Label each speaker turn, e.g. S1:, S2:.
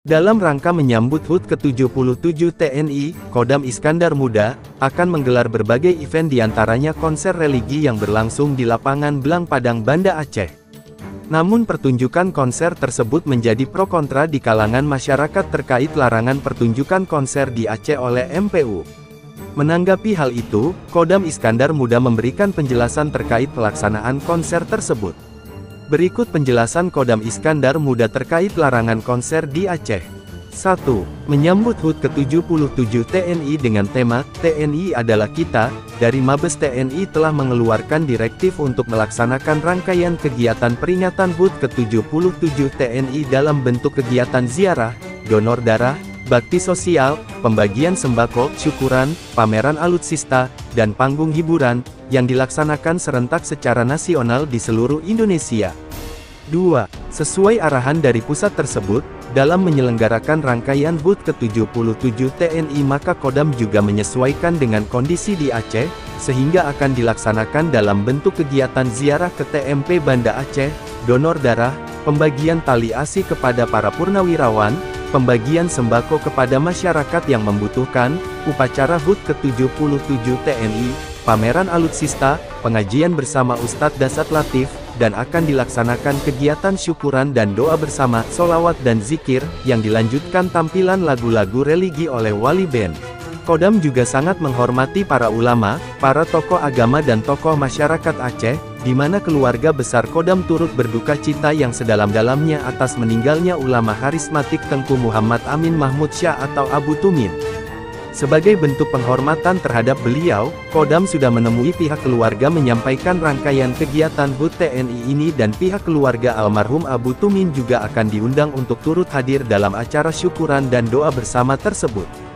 S1: Dalam rangka menyambut HUT ke-77 TNI, Kodam Iskandar Muda akan menggelar berbagai event diantaranya konser religi yang berlangsung di lapangan Blang Padang, Banda Aceh. Namun pertunjukan konser tersebut menjadi pro kontra di kalangan masyarakat terkait larangan pertunjukan konser di Aceh oleh MPU. Menanggapi hal itu, Kodam Iskandar Muda memberikan penjelasan terkait pelaksanaan konser tersebut. Berikut penjelasan Kodam Iskandar Muda terkait larangan konser di Aceh. 1. Menyambut HUT ke-77 TNI dengan tema, TNI adalah Kita, dari Mabes TNI telah mengeluarkan direktif untuk melaksanakan rangkaian kegiatan peringatan HUT ke-77 TNI dalam bentuk kegiatan ziarah, donor darah, bakti sosial, pembagian sembako, syukuran, pameran alutsista, dan panggung hiburan, yang dilaksanakan serentak secara nasional di seluruh Indonesia. 2. Sesuai arahan dari pusat tersebut, dalam menyelenggarakan rangkaian HUT ke-77 TNI maka Kodam juga menyesuaikan dengan kondisi di Aceh, sehingga akan dilaksanakan dalam bentuk kegiatan ziarah ke TMP Banda Aceh, donor darah, pembagian tali asi kepada para purnawirawan, pembagian sembako kepada masyarakat yang membutuhkan, upacara HUT ke-77 TNI, pameran alutsista, pengajian bersama Ustadz Dasat Latif, dan akan dilaksanakan kegiatan syukuran dan doa bersama, solawat dan zikir, yang dilanjutkan tampilan lagu-lagu religi oleh wali band. Kodam juga sangat menghormati para ulama, para tokoh agama dan tokoh masyarakat Aceh, di mana keluarga besar Kodam turut berduka cita yang sedalam-dalamnya atas meninggalnya ulama karismatik Tengku Muhammad Amin Mahmud Syah atau Abu Tumin. Sebagai bentuk penghormatan terhadap beliau, Kodam sudah menemui pihak keluarga menyampaikan rangkaian kegiatan HUT TNI ini dan pihak keluarga almarhum Abu Tumin juga akan diundang untuk turut hadir dalam acara syukuran dan doa bersama tersebut.